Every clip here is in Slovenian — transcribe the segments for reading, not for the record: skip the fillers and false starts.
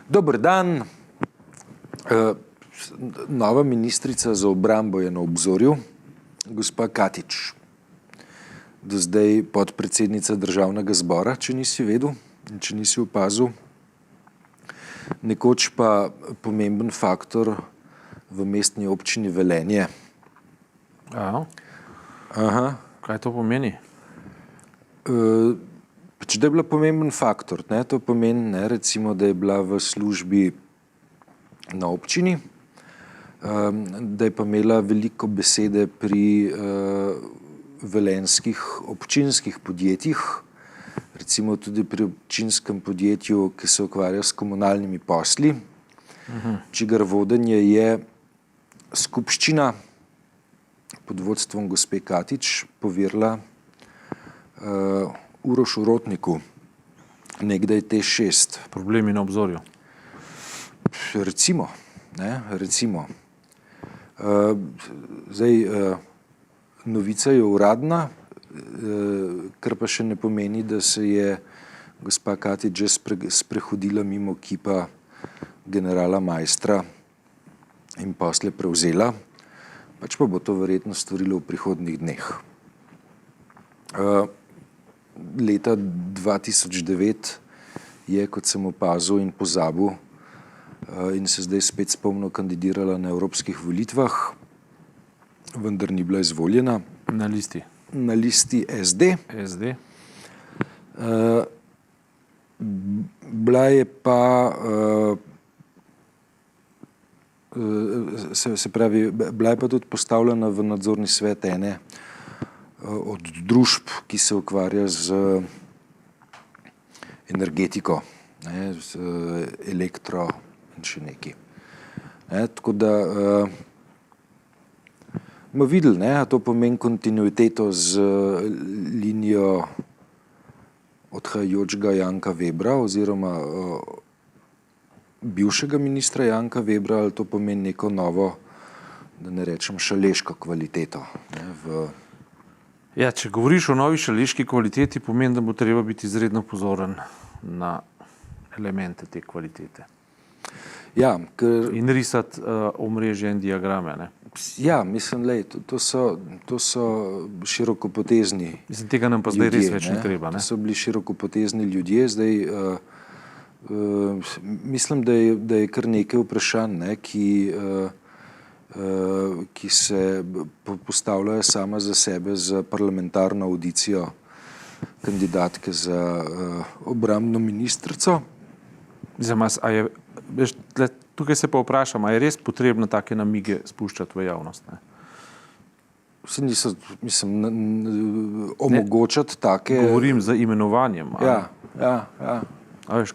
Dober dan. Nova ministrica za obrambo je na obzorju, gospa Katič. Do zdaj podpredsednica Državnega zbora, če nisi vedel in če nisi opazil. Nekoč pa pomemben faktor v mestni občini Velenje. Aha. Kaj to pomeni? Če da je bila pomemben faktor, to pomeni, recimo, da je bila v službi na občini, da je pa imela veliko besede pri velenjskih občinskih podjetjih, recimo tudi pri občinskem podjetju, ki se ukvarja s komunalnimi posli, čigar vodenje je skupščina pod vodstvom gospe Katič poverila Urošu Rotniku, nekdaj T6. Problemi na obzorju. Recimo. Zdaj, novica je uradna, kar pa še ne pomeni, da se je gospa Katič že sprehodila mimo kipa generala Maistra in posle prevzela, pač pa bo to verjetno storilo v prihodnjih dneh. Leta 2009 je, kot sem opazil in pozabil, in se zdaj spet spomnil, kandidirala na evropskih volitvah, vendar ni bila izvoljena. Na listi? Na listi SD. Bila je pa, bila je pa tudi postavljena v nadzorni svet ene od družb, ki se ukvarja z energetiko, z elektro in še nekaj. Tako da bomo videli, a to pomeni kontinuiteto z linijo odhajajočega Janka Vebra oziroma bivšega ministra Janka Vebra, ali to pomeni neko novo, da ne rečem šaleško kvaliteto. Ja, če govoriš o novi šaleški kvaliteti, pomeni, da bo treba biti izredno pozoren na elemente te kvalitete. Ja, in risati omrežje in diagrame. Ja, mislim, to so širokopotezni ljudje. Mislim, tega nam pa zdaj res več ne treba. To so bili širokopotezni ljudje. Zdaj, mislim, da je kar nekaj vprašanj, ki se postavljajo sama za sebe za parlamentarno audicijo kandidatke za obrambno ministrico. Tukaj se pa vprašam, a je res potrebno take namige spuščati v javnost? Omogočati take... Govorim z imenovanjem. Ja.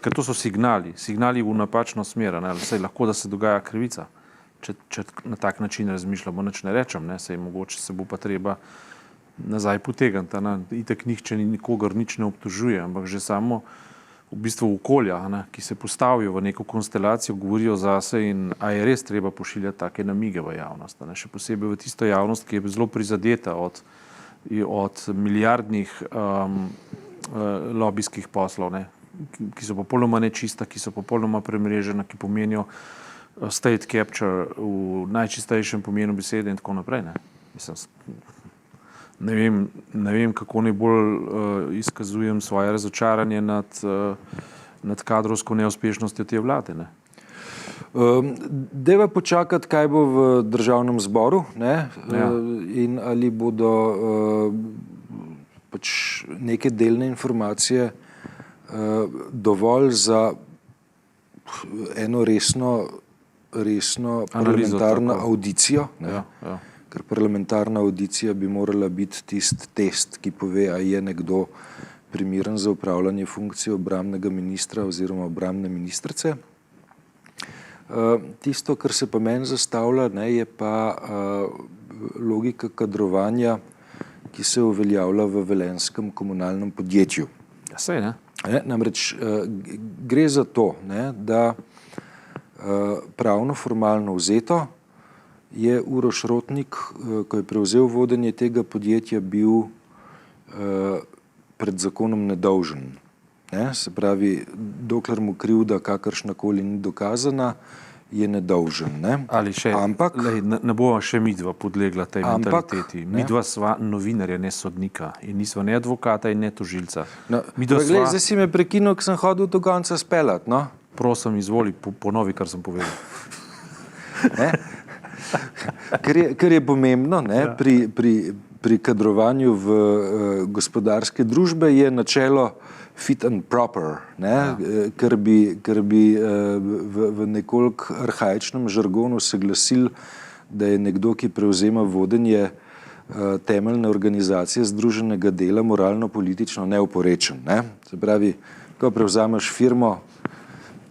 Ker to so signali v napačno smer. Saj lahko, da se dogaja krivica. Če na tak način razmišljamo, nič ne rečem, saj mogoče se bo pa treba nazaj potegniti. Itak nihče nikogar nič ne obtožuje, ampak že samo v bistvu okolja, ki se postavijo v neko konstelacijo, govorijo zase in a je res treba pošiljati take namige v javnost. Še posebej v tisto javnost, ki je zelo prizadeta od milijardnih lobijskih poslov, ki so popolnoma nečista, ki so popolnoma premrežena, ki pomenijo state capture v najčistejšem pomenu besede in tako naprej. Ne vem, kako najbolj izkazujem svoje razočaranje nad kadrovsko neuspešnostjo te vlade. Dajva počakati, kaj bo v Državnem zboru, in ali bodo pač neke delne informacije dovolj za eno resno parlamentarno audicijo. Ker parlamentarna audicija bi morala biti tisti test, ki pove, a je nekdo primeren za upravljanje funkcije obrambnega ministra oziroma obrambne ministrice. Tisto, kar se pa meni zastavlja, je pa logika kadrovanja, ki se uveljavlja v velenjskem komunalnem podjetju. Ja, saj, Namreč gre za to, da pravno formalno vzeto je Uroš Rotnik, ko je prevzel vodenje tega podjetja, bil pred zakonom nedolžen. ne, se pravi, dokler mu krivda kakršnakoli ni dokazana, je nedolžen. Ne. Ali še, ampak, ne bova še midva podlegla tej mentaliteti. Midva sva novinarja, ne sodnika. In nisva ne advokata in ne tožilca. No, zdaj si me prekinil, ko sem hodil do konca spelat. No? Prosim, izvoli, ponovi, kar sem povedal. Kar je pomembno, ne, pri kadrovanju v gospodarske družbe je načelo fit and proper, ne, ker bi v nekoliko arhaičnem žargonu se glasil, da je nekdo, ki prevzema vodenje temeljne organizacije združenega dela, moralno-politično neoporečen. Ne. Se pravi, ko prevzameš firmo,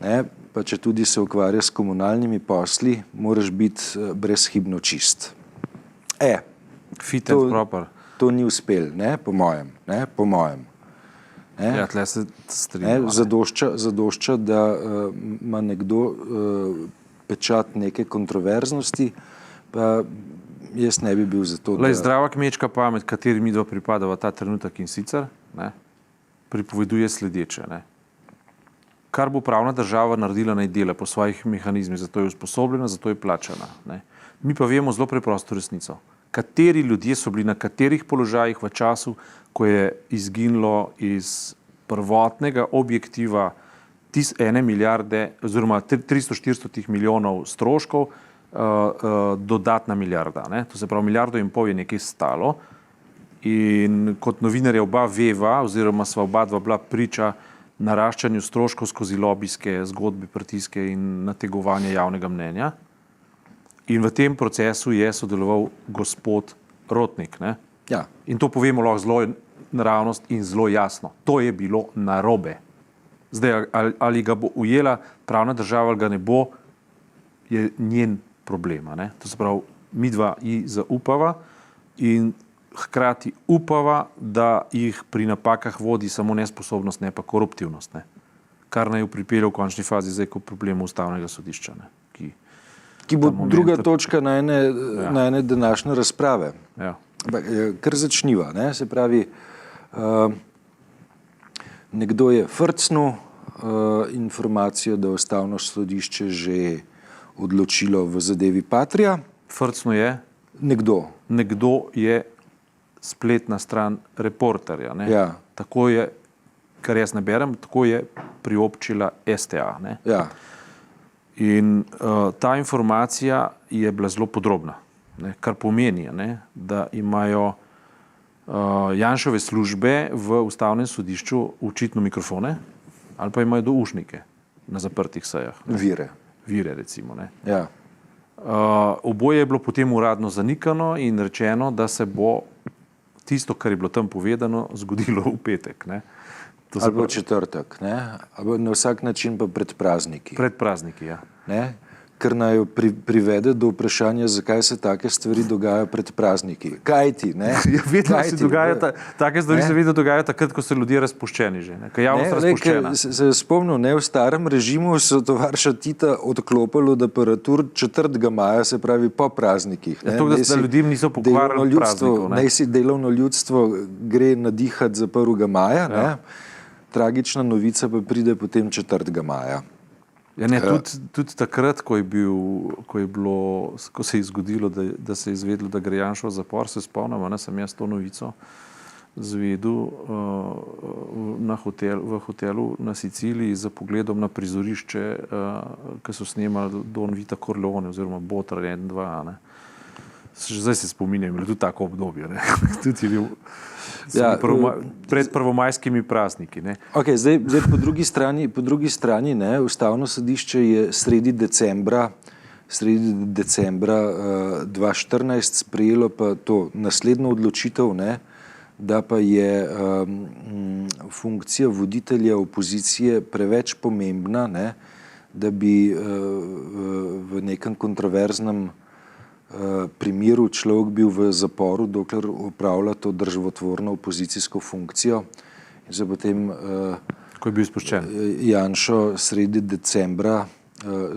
ne, pa če tudi se ukvarja s komunalnimi posli, moraš biti brezhibno čist. Fit and proper. To ni uspel, ne, po mojem. Ja, tle se strinjam. Zadošča, da ima nekdo pečat neke kontroverznosti, pa jaz ne bi bil za to, da... Zdrava kmečka pamet, kateri midva pripadava ta trenutek in sicer, ne, pripoveduje sledeče. Ne. Kar bo pravna država naredila, naj dela po svojih mehanizmih, zato je usposobljena, zato je plačana. Ne. Mi pa vemo zelo preprosto resnico. Kateri ljudje so bili na katerih položajih v času, ko je izginilo iz prvotnega objektiva 1 milijarde oziroma 300-400 milijonov stroškov dodatna milijarda. Ne? To se pravi, 1,5 milijarde je nekaj stalo in kot novinarja oba veva oziroma sva oba dva bila priča naraščanju stroškov skozi lobijske zgodbe, pritiske in nategovanje javnega mnenja. In v tem procesu je sodeloval gospod Rotnik. Ne? Ja. In to povemo lahko zelo naravnost in zelo jasno. To je bilo narobe. Zdaj, ali ga bo ujela pravna država ali ga ne bo, je njen problem. Ne? To se pravi, midva ji zaupava in hkrati upava, da jih pri napakah vodi samo nesposobnost, ne pa koruptivnost. Ne? Kar naj jo pripelje v končni fazi zdaj kot problemu ustavnega sodišča. Ne? Ki bo druga točka na ene današnje razprave. Ja. Kar začniva. Ne? Se pravi, nekdo je frcnil informacijo, da je ustavno sodišče že odločilo v zadevi Patria. Frcnil je? Nekdo je spletna stran Reporterja. Ne? Ja. Tako je, kar jaz ne berem, tako je priobčila STA. Ne? Ja. In ta informacija je bila zelo podrobna, ne, kar pomeni, ne, da imajo Janševe službe v ustavnem sodišču očitno mikrofone ali pa imajo doušnike na zaprtih sejah. Ne. Vire recimo. Ne. Ja. Oboje je bilo potem uradno zanikano in rečeno, da se bo tisto, kar je bilo tam povedano, zgodilo v petek. Ne. Ali pa v četrtek, ne? Ali na vsak način pa pred prazniki. Pred prazniki, ja. Ne? Ker naj jo privede do vprašanja, zakaj se take stvari dogajajo pred prazniki. Kaj ti, ne? Vedno se dogajajo, take stvari se vedno dogajajo takrat, ko so ljudje razpuščeni že, ne? Ko je javnost razpuščena. Se je spomnil, ne, v starem režimu so tovarša Tita odklopili od aparatur 4. maja, se pravi po praznikih. Ne? Ja, to, da ljudem niso pokvarili praznikov. Naj si delovno ljudstvo gre nadihati za 1. maja, ne? Ja. Tragična novica pa pride potem 4. maja. Ja, ne, tudi takrat, ko se je zgodilo, da se je izvedelo, da gre Janša v zapor, se spomnim, ne, sem jaz to novico zvedel v hotelu na Siciliji za pogledom na prizorišče, ki so snemali Don Vita Corleone oziroma Botar 1-2. Ne. Zdaj se spominjam, je tudi tako obdobje. Ne. Tudi je bil pred prvomajskimi prazniki. Ne. Okay, zdaj po drugi strani ne, ustavno sodišče je sredi decembra 2014 sprejelo pa to naslednjo odločitev, ne, da pa je funkcija voditelja opozicije preveč pomembna, ne, da bi v nekem kontroverznem primeru človek bil v zaporu, dokler upravlja to državotvorno opozicijsko funkcijo. In se potem ko je bil izpuščen Janšo sredi decembra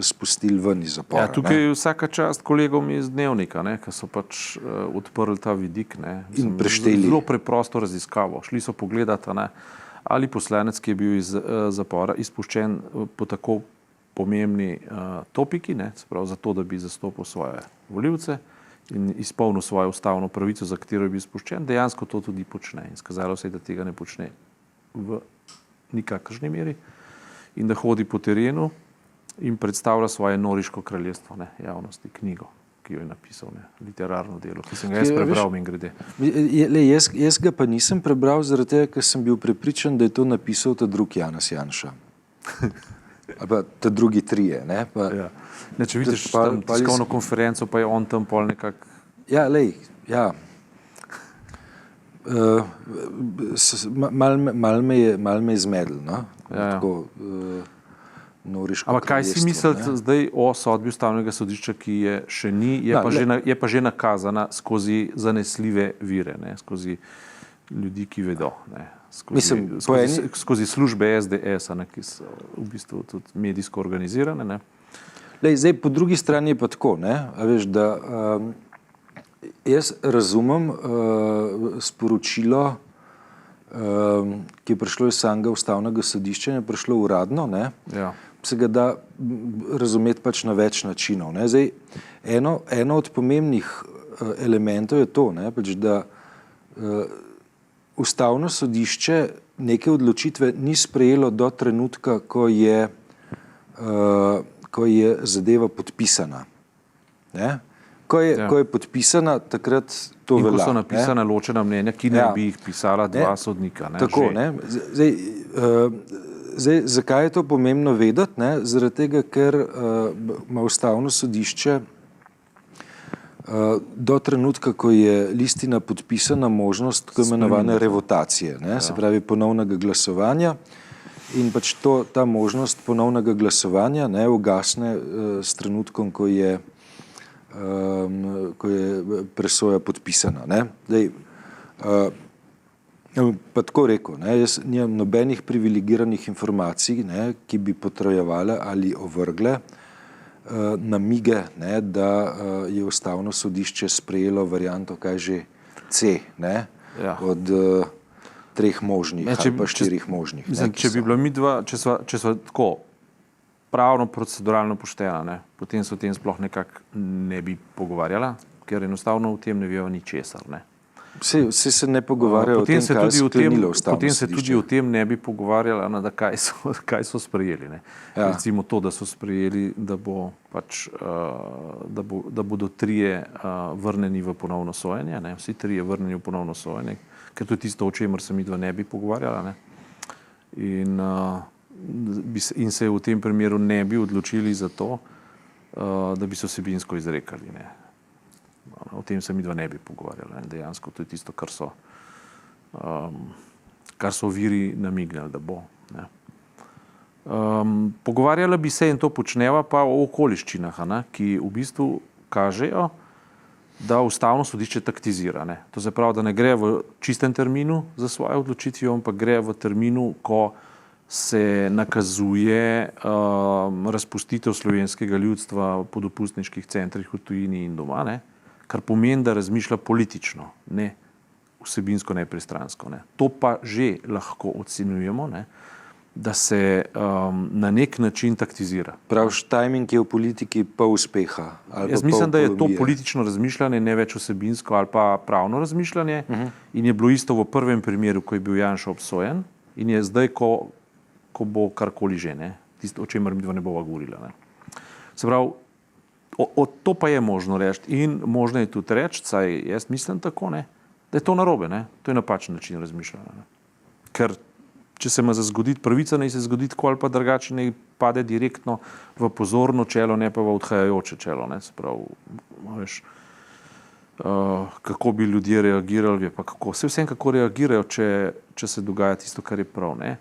spustili ven iz zapora. Ja, tukaj je vsaka čast kolegom iz Dnevnika, ne, ki so pač odprli ta vidik. Ne. In prešteli. Zelo preprosto raziskavo. Šli so pogledati, ne, ali poslanec, ki je bil iz zapora izpuščen po tako pomembni topiki, ne, se pravi zato, da bi zastopil svoje volivce in izpolnil svojo ustavno pravico, za katero je bil izpuščen, dejansko to tudi počne. In skazalo se je, da tega ne počne v nikakršni meri in da hodi po terenu in predstavlja svoje noriško kraljestvo, ne, javnosti, knjigo, ki jo je napisal, ne, literarno delo, ki sem ga jaz prebral, mimogrede. Jaz ga pa nisem prebral zaradi tega, ker sem bil prepričan, da je to napisal ta drugi Janez Janša. Ali pa ta drugi trije, ne? Pa, ja. Ne, če vidiš tam tiskovno konferenco, pa je on tam pol nekako... Ja, mal me je zmedl, no? Ja. Tako, noriško ampak kaj si mislite zdaj o sodbi Ustavnega sodišča, ki je še ni, je pa že nakazana skozi zanesljive vire, ne? Skozi ljudi, ki vedo, ne? Skozi službe SDS, ne, ki so v bistvu tudi medijsko organizirane. Ne. Zdaj, po drugi strani je pa tako, ne, a veš, da jaz razumem sporočilo, ki je prišlo iz samega Ustavnega sodišča, je prišlo uradno, ne, se ga da razumeti pač na več načinov. Ne. Zdaj, eno od pomembnih elementov je to, ne, pač, da Ustavno sodišče neke odločitve ni sprejelo do trenutka, ko je zadeva podpisana. Ne? Ko je podpisana, takrat to velja. In ko so napisana ločena mnenja, ki ne bi jih pisala dva sodnika. Ne? Tako, ne? Zdaj, zakaj je to pomembno vedeti? Ne? Zaradi tega, ker ima Ustavno sodišče do trenutka, ko je listina podpisana, možnost tako imenovane revotacije, ne? Se pravi ponovnega glasovanja, in pač ta možnost ponovnega glasovanja, ne, ugasne s trenutkom, ko je presoja podpisana. Ne? Zdaj, pa tako rekel, ne, jaz nimam nobenih privilegiranih informacij, ne, ki bi potrjevale ali ovrgle namige, ne, da je Ustavno sodišče sprejelo varianto, kaj že C, ne, od 3 možnih ali pa 4 možnih. Če bi bila midva, če sva tako pravno, proceduralno poštena, ne, potem se o tem sploh nekako ne bi pogovarjala, ker enostavno v tem ne vejo ničesar. Ne. Se ne pogovarjajo o tem, kaj je sklenilo Ustavno sodišče. Potem se tudi o tem ne bi pogovarjala, da kaj so sprejeli. Ne. Ja. Recimo to, da so sprejeli, da bodo 3 vrnjeni v ponovno sojenje, ne. Vsi 3 vrnjeni v ponovno sojenje, ker to je tisto, o čemer se midva ne bi pogovarjala. Ne. In se v tem primeru ne bi odločili za to, da bi se vsebinsko izrekali. Ne. O tem se midva ne bi pogovarjala. Dejansko to je tisto, kar so viri namignili, da bo. Ne. Pogovarjala bi se, in to počneva, pa o okoliščinah, ne, ki v bistvu kažejo, da Ustavno sodišče taktizira. Ne. To se pravi, da ne gre v čistem terminu za svojo odločitvijo, ampak gre v terminu, ko se nakazuje razpustitev slovenskega ljudstva po dopustniških centrih v tujini in doma, ne. Kar pomeni, da razmišlja politično, ne vsebinsko, nepristransko. Ne. To pa že lahko ocenjujemo, ne, da se na nek način taktizira. Praviš, tajming je v politiki pa uspeha. Jaz mislim, da je to politično razmišljanje, ne več vsebinsko ali pa pravno razmišljanje, in je bilo isto v prvem primeru, ko je bil Janša obsojen, in je zdaj, ko bo karkoli že, ne, tisto, o čemer midva ne bova govorila. Ne. Se pravi, to pa je možno reči in možno je tudi reči, saj jaz mislim tako, ne, da je to narobe, ne, to je napačen način razmišljanja. Ne. Ker če se ima za zgoditi pravica, naj se zgodi tako ali pa drugače, naj pade direktno v pozorno čelo, ne pa v odhajajoče čelo. Ne. Se pravi, veš, kako bi ljudje reagirali, pa kako. Se vsem, kako reagirajo, če se dogaja tisto, kar je prav. Ne.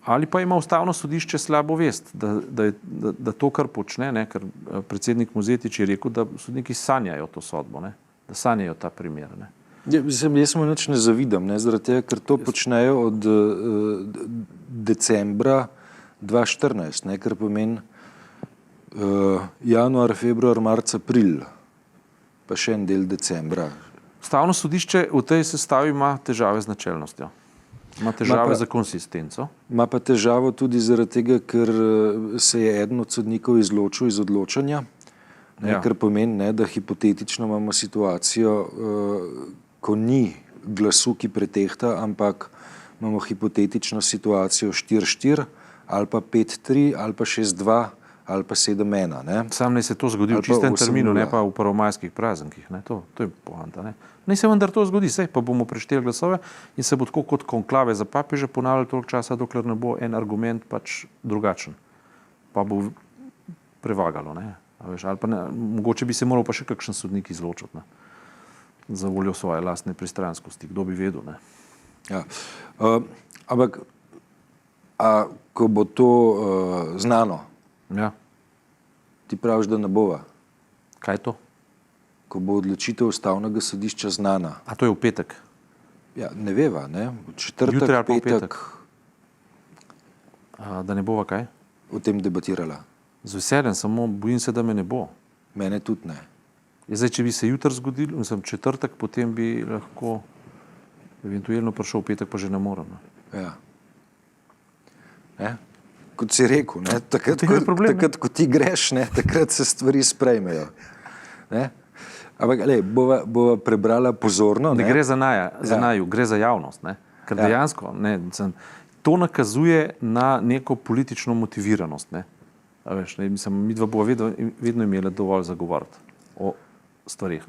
Ali pa ima Ustavno sodišče slabo vest, da to, kar počne, ne, ker predsednik Mozetič je rekel, da sodniki sanjajo to sodbo, ne, da sanjajo ta primer. Ne. Jaz mu nič ne zavidam, ne, zaradi tega, ker to počnejo od decembra 2014, ne, kar pomeni januar, februar, marc, april, pa še en del decembra. Ustavno sodišče v tej sestavi ima težave z načelnostjo. Ima težave za konsistenco. Ima pa težavo tudi zaradi tega, ker se je eden od sodnikov izločil iz odločanja, kar pomeni, da hipotetično imamo situacijo, ko ni glasu, ki pretehta, ampak imamo hipotetično situacijo 4-4 ali pa 5-3 ali pa 6-2 ali pa 7-1. Sam naj se to zgodi v čistem terminu, ne pa v prvomajskih praznikih. To je poanta. Naj se vendar to zgodi, saj pa bomo prešteli glasove in se bo tako kot konklave za papeže ponavljali toliko časa, dokler ne bo en argument pač drugačen. Pa bo prevagalo. Ali pa ne, mogoče bi se moral pa še kakšen sodnik izločiti za voljo svoje lastne pristranskosti. Kdo bi vedel? Ja. Ampak ko bo to znano, ti praviš, da ne bova. Kaj je to? Ko bo odločitev Ustavnega sodišča znana. A to je v petek? Ja, ne veva, v četrtek, jutri ali pa v petek. Da ne bova kaj? O tem debatirala. Z veseljem, samo bojim se, da me ne bo. Mene tudi ne. Zdaj, če bi se jutri zgodil, četrtek, potem bi lahko eventualno prišel v petek, pa že ne morem. Ja. Kot si rekel, takrat, ko ti greš, takrat se stvari sprejmejo. Ampak, bova prebrala pozorno. Ne gre za naju, gre za javnost. Ker dejansko to nakazuje na neko politično motiviranost. Mi dva bova vedno imela dovolj za govoriti o stvarih.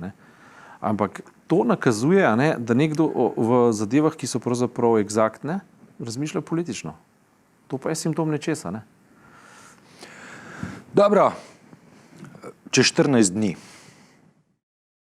Ampak to nakazuje, da nekdo v zadevah, ki so pravzaprav eksaktne, razmišlja politično. To pa je simptom nečesa. Dobro, čez 14 dni.